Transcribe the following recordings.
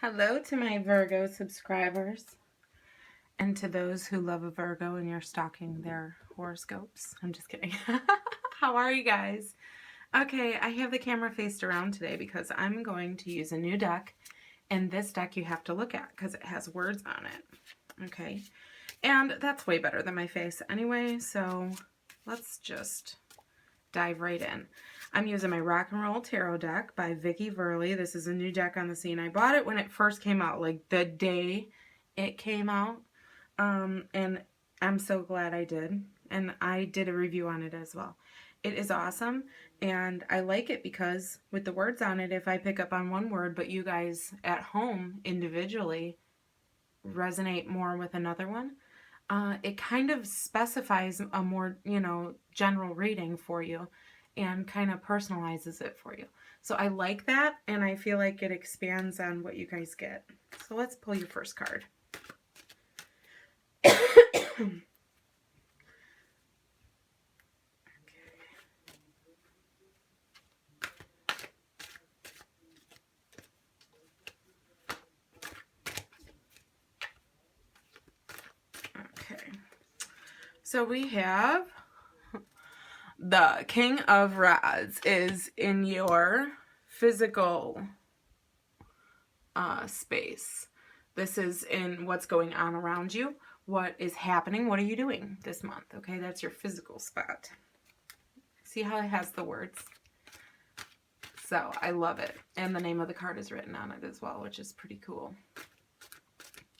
Hello to my Virgo subscribers and to those who love a Virgo and you're stalking their horoscopes. I'm just kidding. How are you guys? Okay, I have the camera faced around today because I'm going to use a new deck, and this deck you have to look at because it has words on it. Okay, and that's way better than my face anyway, so let's just dive right in. I'm using my Rock and Roll Tarot deck by Vicki Verley. This is a new deck on the scene. I bought it when it first came out, like the day it came out. And I'm so glad I did. And I did a review on it as well. It is awesome, and I like it because with the words on it, if I pick up on one word, but you guys at home individually resonate more with another one, it kind of specifies a more, general reading for you and kind of personalizes it for you. So I like that, and I feel like it expands on what you guys get. So let's pull your first card. Okay. So we have the King of Rods is in your physical space. This is in what's going on around you. What is happening? What are you doing this month? Okay, that's your physical spot. See how it has the words? So I love it. And the name of the card is written on it as well, which is pretty cool.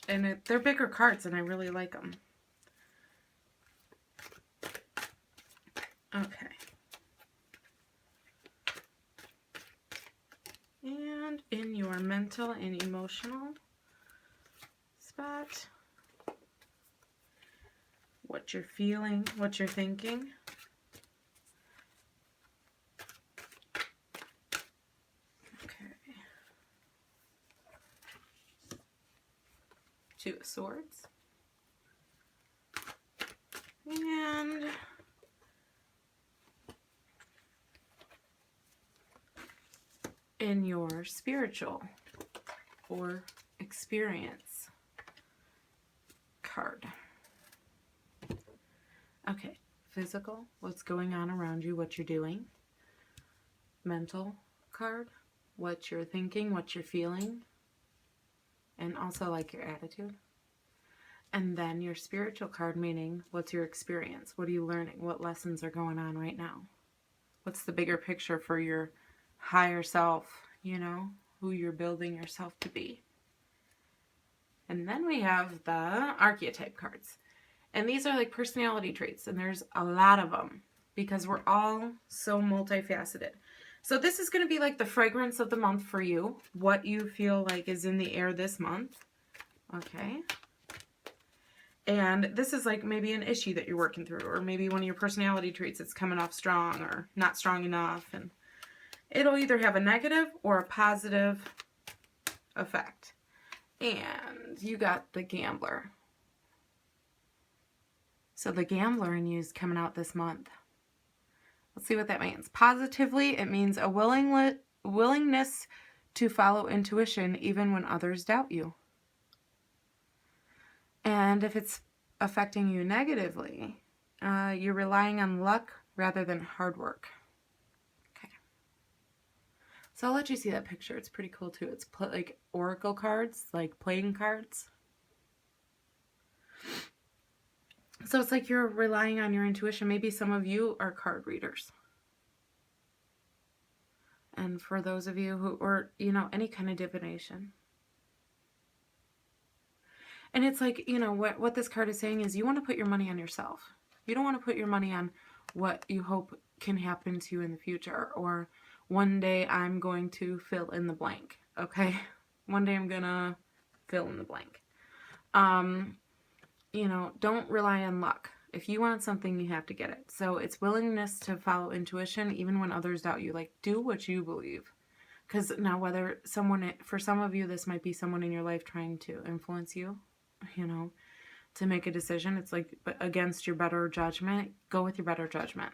And they're bigger cards, and I really like them. Okay. And in your mental and emotional spot, what you're feeling, what you're thinking. Okay. Two of Swords. And in your spiritual or experience card. Okay, physical, what's going on around you, what you're doing. Mental card, what you're thinking, what you're feeling, and also like your attitude. And then your spiritual card, meaning what's your experience, what are you learning, what lessons are going on right now, what's the bigger picture for your higher self, who you're building yourself to be. And then we have the archetype cards. And these are like personality traits, and there's a lot of them because we're all so multifaceted. So this is going to be like the fragrance of the month for you, what you feel like is in the air this month. Okay. And this is like maybe an issue that you're working through, or maybe one of your personality traits that's coming off strong or not strong enough. And it'll either have a negative or a positive effect. And you got the Gambler. So the Gambler in you is coming out this month. Let's see what that means. Positively, it means a willingness to follow intuition even when others doubt you. And if it's affecting you negatively, you're relying on luck rather than hard work. Okay. So I'll let you see that picture. It's pretty cool too. It's like oracle cards, like playing cards. So it's like you're relying on your intuition. Maybe some of you are card readers. And for those of you who, or, any kind of divination. And it's like, what this card is saying is you want to put your money on yourself. You don't want to put your money on what you hope can happen to you in the future. Or one day I'm going to fill in the blank. Okay? One day I'm going to fill in the blank. Don't rely on luck. If you want something, you have to get it. So it's willingness to follow intuition even when others doubt you. Like, do what you believe. Because now for some of you, this might be someone in your life trying to influence you, to make a decision. It's like against your better judgment. Go with your better judgment.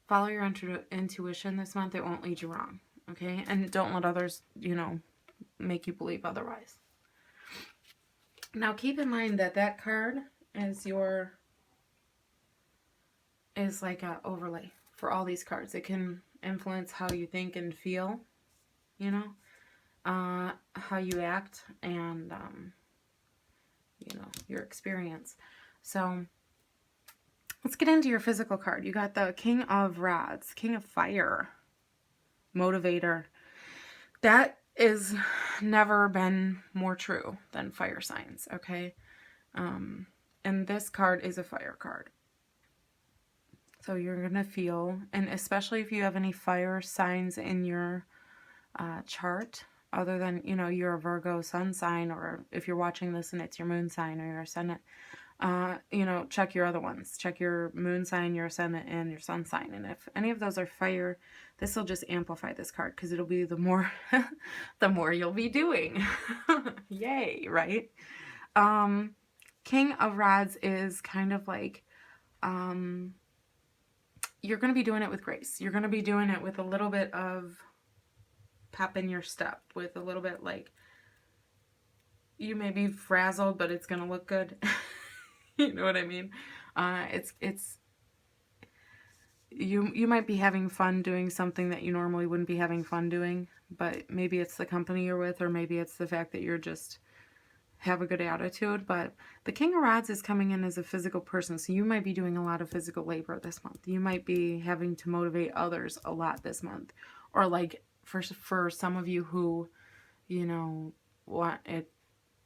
Follow your intuition this month. It won't lead you wrong. Okay? And don't let others, make you believe otherwise. Now keep in mind that that card is like an overlay for all these cards. It can influence how you think and feel, you know, how you act, and you know, your experience. So let's get into your physical card. You got the King of Rods, King of Fire, Motivator. That is never been more true than fire signs, okay? And this card is a fire card. So you're going to feel, and especially if you have any fire signs in your chart, other than, you know, you're a Virgo sun sign, or if you're watching this and it's your moon sign or your ascendant, you know, check your other ones. Check your moon sign, your ascendant, and your sun sign. And if any of those are fire, this will just amplify this card, because it'll be the more, the more you'll be doing. Yay, right? King of Rods is kind of like, you're going to be doing it with grace. You're going to be doing it with a little bit of pep in your step, with a little bit like, you may be frazzled, but it's going to look good. You know what I mean? You might be having fun doing something that you normally wouldn't be having fun doing, but maybe it's the company you're with, or maybe it's the fact that you're just have a good attitude. But the King of Rods is coming in as a physical person, so you might be doing a lot of physical labor this month. You might be having to motivate others a lot this month, or like for some of you who, you know, want it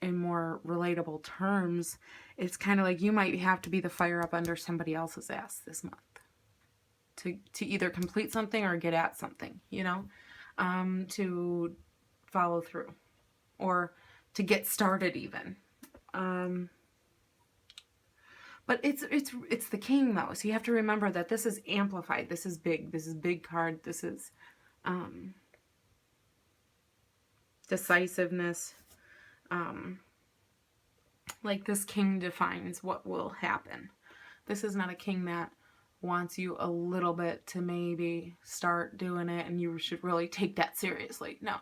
in more relatable terms, it's kind of like you might have to be the fire up under somebody else's ass this month to either complete something or get at something, you know, to follow through, or to get started even. But it's the king though, so you have to remember that this is amplified. This is big card. This is decisiveness. Like this king defines what will happen. This is not a king that wants you a little bit to maybe start doing it and you should really take that seriously. No,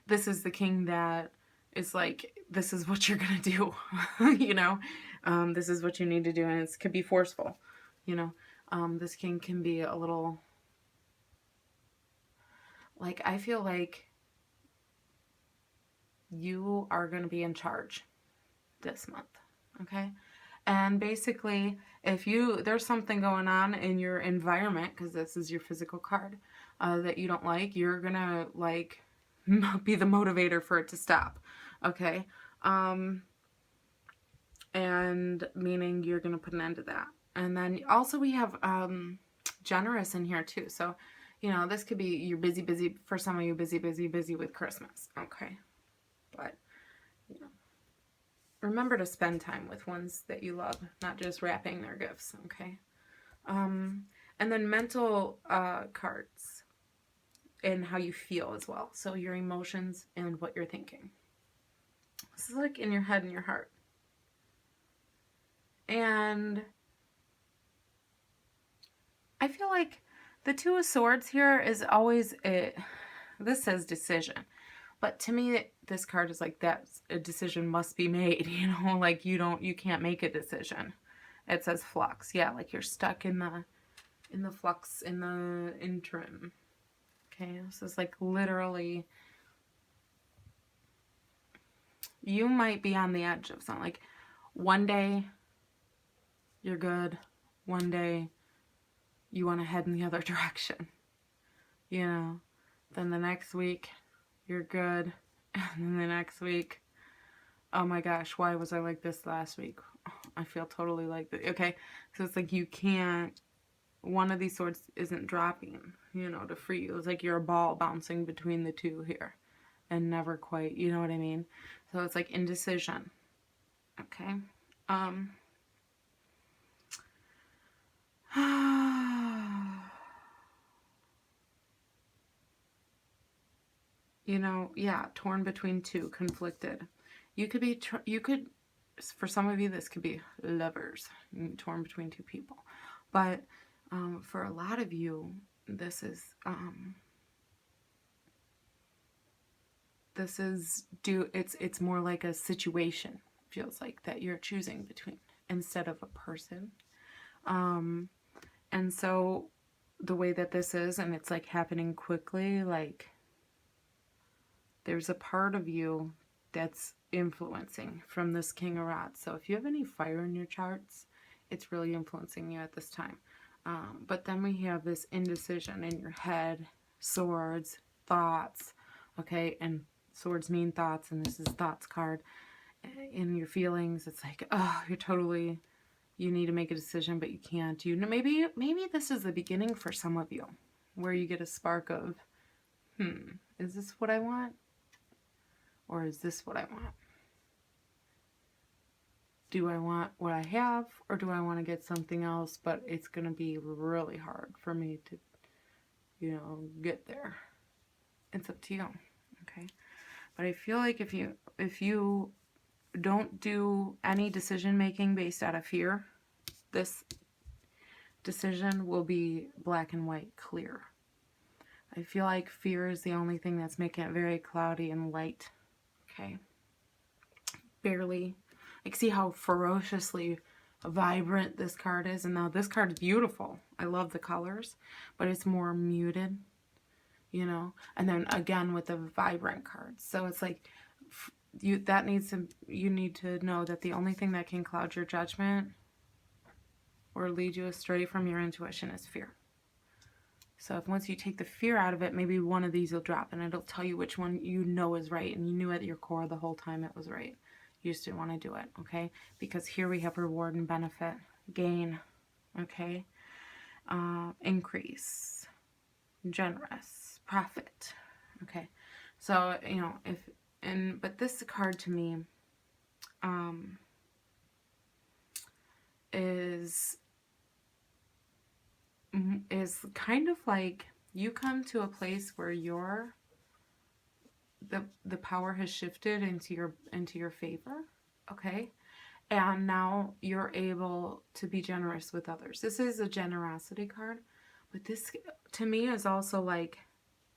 this is the king that is like, this is what you're gonna do. You know, this is what you need to do, and it could be forceful, you know. This king can be a little like, I feel like you are going to be in charge this month, okay? And basically, if there's something going on in your environment, because this is your physical card, that you don't like, you're going to, like, be the motivator for it to stop, okay? And meaning you're going to put an end to that. And then also we have generous in here too. So, you know, this could be you're busy, for some of you, busy with Christmas, okay? But, you know, remember to spend time with ones that you love, not just wrapping their gifts, okay? And then mental cards and how you feel as well. So your emotions and what you're thinking. This is like in your head and your heart. And I feel like the Two of Swords here is always this says decision. But to me, this card is like, that a decision must be made, you know, like you can't make a decision. It says flux. Yeah, like you're stuck in the flux, in the interim. Okay, this is like literally, you might be on the edge of something. Like one day you're good, one day you want to head in the other direction, you know. Then the next week you're good, and then the next week, oh my gosh, why was I like this last week? Oh, I feel totally like this. Okay, so it's like you can't, one of these swords isn't dropping, you know, to free you. It's like you're a ball bouncing between the two here and never quite, you know what I mean? So it's like indecision. Okay. You know, yeah, torn between two, conflicted. You could be, for some of you, this could be lovers, torn between two people. But for a lot of you, this is this is it's more like a situation, feels like, that you're choosing between instead of a person. And so the way that this is, and it's like happening quickly, like there's a part of you that's influencing from this King of Rods. So if you have any fire in your charts, it's really influencing you at this time. But then we have this indecision in your head, swords, thoughts, okay? And swords mean thoughts, and this is thoughts card. In your feelings, it's like, oh, you're totally, you need to make a decision, but you can't. You know, maybe this is the beginning for some of you, where you get a spark of, is this what I want? Or is this what I want? Do I want what I have, or do I want to get something else, but it's going to be really hard for me to, you know, get there. It's up to you, okay? But I feel like if you don't do any decision making based out of fear, this decision will be black and white, clear. I feel like fear is the only thing that's making it very cloudy and light, okay? Barely. Like, see how ferociously vibrant this card is? And now this card is beautiful. I love the colors, but it's more muted, you know? And then again with the vibrant cards. So it's like, you need to know that the only thing that can cloud your judgment or lead you astray from your intuition is fear. So if once you take the fear out of it, maybe one of these will drop, and it'll tell you which one you know is right, and you knew at your core the whole time it was right. You just didn't want to do it, okay? Because here we have reward and benefit, gain, okay? Increase, generous, profit, okay? So, you know, but this card to me is kind of like you come to a place where the power has shifted into your favor, okay? And now you're able to be generous with others. This is a generosity card, but this to me is also like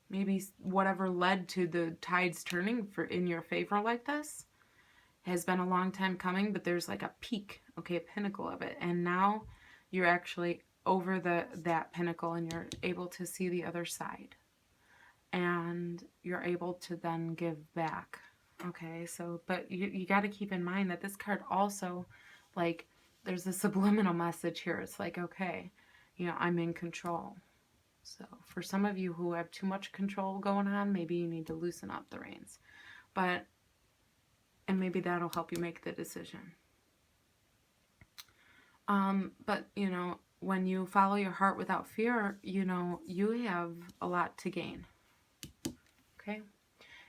maybe whatever led to the tides turning in your favor like this has been a long time coming, but there's like a peak, okay, a pinnacle of it, and now you're actually over that pinnacle, and you're able to see the other side, and you're able to then give back, okay? So, but you got to keep in mind that this card also, like, there's a subliminal message here. It's like, okay, you know, I'm in control. So for some of you who have too much control going on, maybe you need to loosen up the reins, and maybe that'll help you make the decision. But, you know, when you follow your heart without fear, you know, you have a lot to gain. Okay?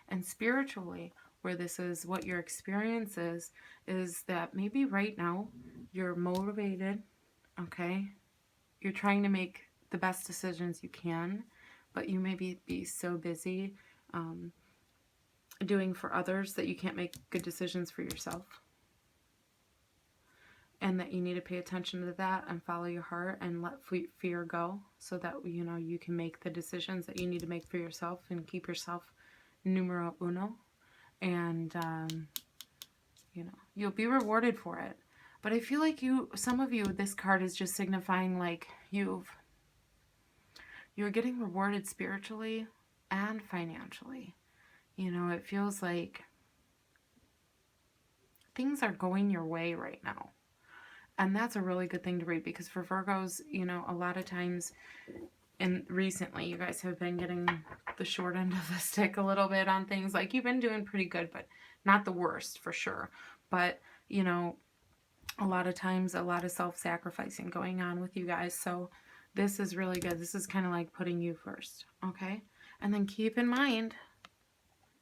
And spiritually, where this is what your experience is that maybe right now you're motivated, okay? You're trying to make the best decisions you can, but you may be so busy doing for others that you can't make good decisions for yourself. And that you need to pay attention to that and follow your heart and let fear go, so that, you know, you can make the decisions that you need to make for yourself and keep yourself numero uno. And, you know, you'll be rewarded for it. But I feel like some of you, this card is just signifying like you're getting rewarded spiritually and financially. You know, it feels like things are going your way right now. And that's a really good thing to read, because for Virgos, you know, a lot of times, and recently you guys have been getting the short end of the stick a little bit on things. Like, you've been doing pretty good, but not the worst for sure. But, you know, a lot of times, a lot of self-sacrificing going on with you guys. So this is really good. This is kind of like putting you first, okay? And then keep in mind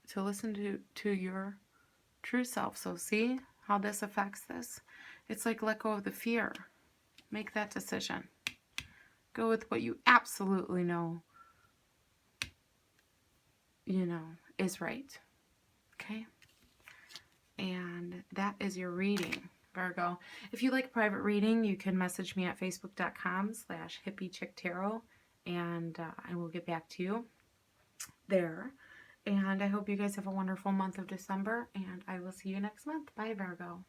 to listen to your true self. So see how this affects this? It's like, let go of the fear. Make that decision. Go with what you absolutely know, you know, is right. Okay? And that is your reading, Virgo. If you like private reading, you can message me at facebook.com/hippiechicktarot, and I will get back to you there. And I hope you guys have a wonderful month of December, and I will see you next month. Bye, Virgo.